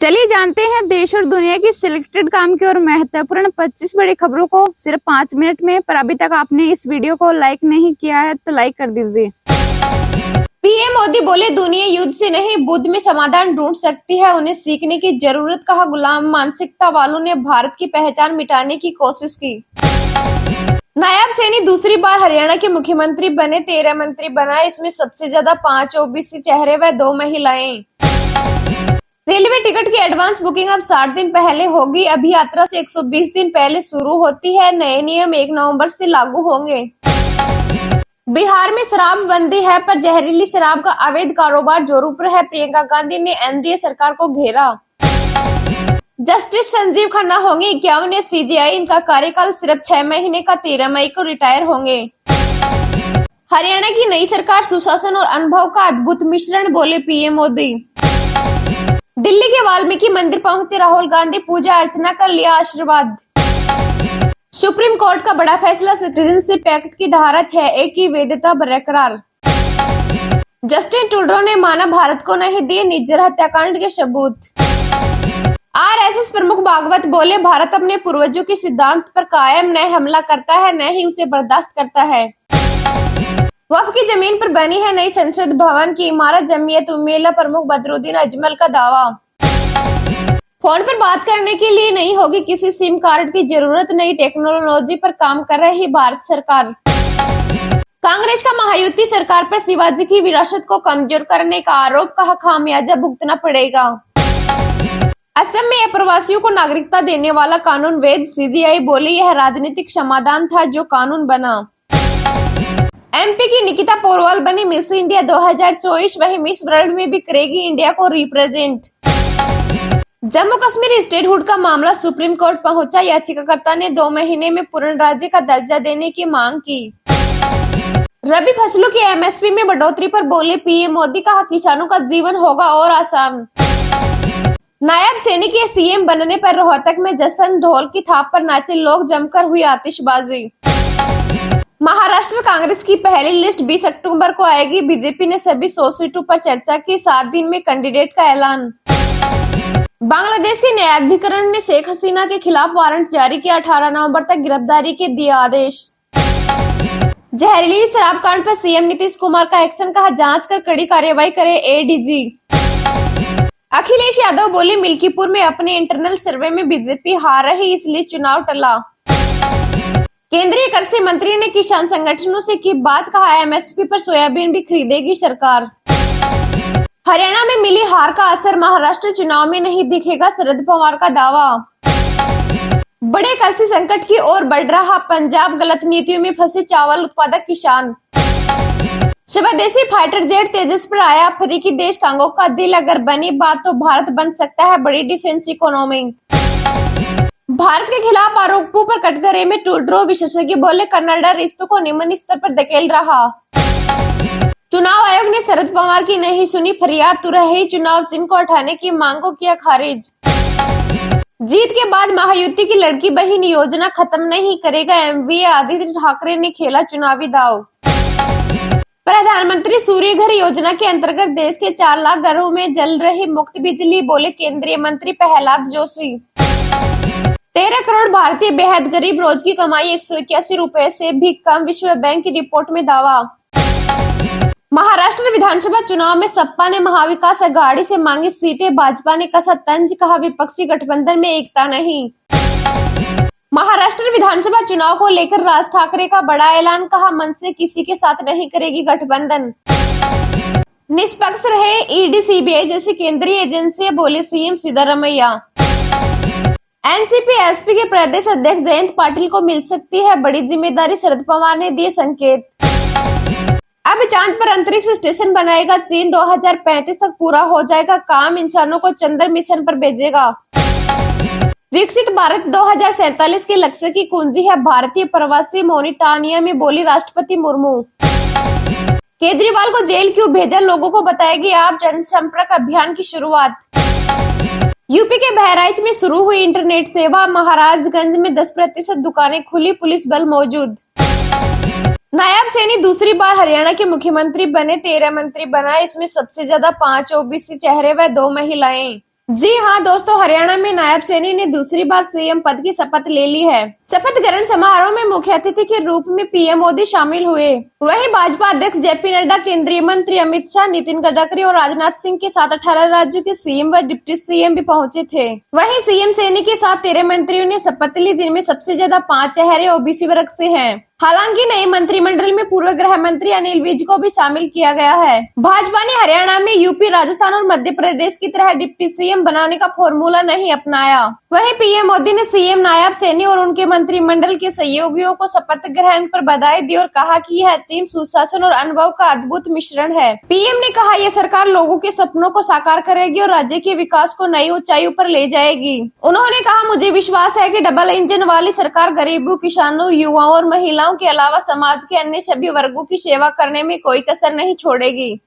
चलिए जानते हैं देश और दुनिया की सिलेक्टेड काम की और महत्वपूर्ण 25 बड़ी खबरों को सिर्फ 5 मिनट में। पर अभी तक आपने इस वीडियो को लाइक नहीं किया है तो लाइक कर दीजिए। पीएम मोदी बोले, दुनिया युद्ध से नहीं बुद्ध में समाधान ढूंढ सकती है, उन्हें सीखने की जरूरत। कहा, गुलाम मानसिकता वालों ने भारत की पहचान मिटाने की कोशिश की। नायब सैनी दूसरी बार हरियाणा के मुख्यमंत्री बने, 13 मंत्री बनाए, इसमें सबसे ज्यादा 5 ओबीसी चेहरे व 2 महिलाएं। रेलवे टिकट की एडवांस बुकिंग अब 60 दिन पहले होगी। अभी यात्रा से 120 दिन पहले शुरू होती है। नए नियम 1 नवंबर से लागू होंगे। बिहार में शराब बंदी है पर जहरीली शराब का अवैध कारोबार जोरों पर है। प्रियंका गांधी ने एनडीए सरकार को घेरा। जस्टिस संजीव खन्ना होंगे 51 सीजेआई, इनका कार्यकाल सिर्फ 6 महीने का, 13 मई को रिटायर होंगे। हरियाणा की नई सरकार सुशासन और अनुभव का अद्भुत मिश्रण, बोले पीएम मोदी। दिल्ली के वाल्मीकि मंदिर पहुंचे राहुल गांधी, पूजा अर्चना कर लिया आशीर्वाद। सुप्रीम कोर्ट का बड़ा फैसला, सिटीजनशिप एक्ट की धारा 6A की वैधता बरकरार। जस्टिन ट्रूडो ने माना भारत को नहीं दिए निज्जर हत्याकांड के सबूत। आरएसएस प्रमुख भागवत बोले, भारत अपने पूर्वजों के सिद्धांत पर कायम न हमला करता है न ही उसे बर्दाश्त करता है। वक्फ की जमीन पर बनी है नई संसद भवन की इमारत, जमीयत उम्मेला प्रमुख बदरुद्दीन अजमल का दावा। फोन पर बात करने के लिए नहीं होगी किसी सिम कार्ड की जरूरत, नई टेक्नोलॉजी पर काम कर रही भारत सरकार। कांग्रेस का महायुति सरकार पर शिवाजी की विरासत को कमजोर करने का आरोप, कहा खामियाजा भुगतना पड़ेगा। असम में अप्रवासियों को नागरिकता देने वाला कानून वैध, सीजेआई बोली यह राजनीतिक समाधान था जो कानून बना। एमपी की निकिता पोरवाल बनी मिस इंडिया 2024, वही मिस वर्ल्ड में भी करेगी इंडिया को रिप्रेजेंट। जम्मू कश्मीर स्टेटहुड का मामला सुप्रीम कोर्ट पहुंचा, याचिकाकर्ता ने 2 महीने में पूर्ण राज्य का दर्जा देने की मांग की। रबी फसलों की एमएसपी में बढ़ोतरी पर बोले पीएम मोदी, कहा किसानों का जीवन होगा और आसान। नायब सैनी के सीएम बनने पर रोहतक में जश्न, ढोल की थाप पर नाचे लोग, जमकर हुई आतिशबाजी। महाराष्ट्र कांग्रेस की पहली लिस्ट 20 अक्टूबर को आएगी। बीजेपी ने सभी 100 सीटों पर चर्चा की, 7 दिन में कैंडिडेट का ऐलान। बांग्लादेश के न्यायाधिकरण ने शेख हसीना के खिलाफ वारंट जारी किया, 18 नवंबर तक गिरफ्तारी के दिया आदेश। जहरीली शराब कांड पर सीएम नीतीश कुमार का एक्शन, कहा जांच कर कड़ी कार्रवाई करे एडीजी। अखिलेश यादव बोले, मिल्कीपुर में अपने इंटरनल सर्वे में बीजेपी हार रही, इसलिए चुनाव टला। केंद्रीय कृषि मंत्री ने किसान संगठनों से की बात, कहा एमएसपी पर सोयाबीन भी खरीदेगी सरकार। हरियाणा में मिली हार का असर महाराष्ट्र चुनाव में नहीं दिखेगा, शरद पवार का दावा। बड़े कृषि संकट की ओर बढ़ रहा पंजाब, गलत नीतियों में फंसे चावल उत्पादक किसान। स्वदेशी फाइटर जेट तेजस पर आया अफ्रीकी देश कांगो का दिल, अगर बनी बात तो भारत बन सकता है बड़ी डिफेंस इकोनॉमी। भारत के खिलाफ आरोपों पर कटघरे में ट्रूडो, विशेषज्ञ बोले कनाडा रिश्तों को निम्न स्तर पर धकेल रहा। चुनाव आयोग ने शरद पवार की नहीं सुनी फरियाद, तुरही चुनाव चिन्ह को हटाने की मांग को किया खारिज। जीत के बाद महायुति की लड़की बहन योजना खत्म नहीं करेगा एमवीए, आदित्य ठाकरे ने खेला चुनावी दाव। प्रधानमंत्री सूर्य घर योजना के अंतर्गत देश के 4 लाख घरों में जल रही मुफ्त बिजली, बोले केंद्रीय मंत्री प्रहलाद जोशी। 13 करोड़ भारतीय बेहद गरीब, रोज की कमाई 181 रुपए से भी कम, विश्व बैंक की रिपोर्ट में दावा। महाराष्ट्र विधानसभा चुनाव में सपा ने महाविकास अघाड़ी से मांगी सीटें, भाजपा ने कसा तंज, कहा विपक्षी गठबंधन में एकता नहीं। महाराष्ट्र विधानसभा चुनाव को लेकर राज ठाकरे का बड़ा ऐलान, कहा मन से किसी के साथ नहीं करेगी गठबंधन। निष्पक्ष रहे ईडी सीबीआई जैसी केंद्रीय एजेंसियां, बोले सीएम सिद्धरामैया। एनसीपी एसपी के प्रदेश अध्यक्ष जयंत पाटिल को मिल सकती है बड़ी जिम्मेदारी, शरद पवार ने दिए संकेत। अब चांद पर अंतरिक्ष स्टेशन बनाएगा चीन, 2035 तक पूरा हो जाएगा काम, इंसानों को चंद्र मिशन पर भेजेगा। विकसित भारत 2047 के लक्ष्य की कुंजी है भारतीय प्रवासी, मोरिटानिया में बोली राष्ट्रपति मुर्मू। केजरीवाल को जेल क्यों भेजा, लोगों को बताएगी आप, जनसंपर्क अभियान की शुरुआत। यूपी के बहराइच में शुरू हुई इंटरनेट सेवा, महाराजगंज में 10% दुकानें खुली, पुलिस बल मौजूद। नायब सैनी दूसरी बार हरियाणा के मुख्यमंत्री बने, 13 मंत्री बनाए, इसमें सबसे ज्यादा 5 ओबीसी चेहरे व 2 महिलाएं। जी हाँ दोस्तों, हरियाणा में नायब सैनी ने दूसरी बार सीएम पद की शपथ ले ली है। शपथ ग्रहण समारोह में मुख्य अतिथि के रूप में पीएम मोदी शामिल हुए। वहीं भाजपा अध्यक्ष जेपी नड्डा, केंद्रीय मंत्री अमित शाह, नितिन गडकरी और राजनाथ सिंह के साथ 18 राज्यों के सीएम व डिप्टी सीएम भी पहुंचे थे। वहीं सीएम सैनी के साथ 13 मंत्रियों ने शपथ ली, जिनमें सबसे ज्यादा 5 चेहरे ओबीसी वर्ग से हैं। हालांकि नए मंत्रिमंडल में पूर्व गृह मंत्री अनिल विज को भी शामिल किया गया है। भाजपा ने हरियाणा में यूपी, राजस्थान और मध्य प्रदेश की तरह डिप्टी सीएम बनाने का फॉर्मूला नहीं अपनाया। वहीं पीएम मोदी ने सीएम नायब सैनी और उनके मंत्रिमंडल के सहयोगियों को शपथ ग्रहण पर बधाई दी और कहा कि यह टीम सुशासन और अनुभव का अद्भुत मिश्रण है। पीएम ने कहा, यह सरकार लोगों के सपनों को साकार करेगी और राज्य के विकास को नई ऊंचाइयों पर ले जाएगी। उन्होंने कहा, मुझे विश्वास है कि डबल इंजन वाली सरकार गरीबों, किसानों, युवाओं और महिलाओं के अलावा समाज के अन्य सभी वर्गों की सेवा करने में कोई कसर नहीं छोड़ेगी।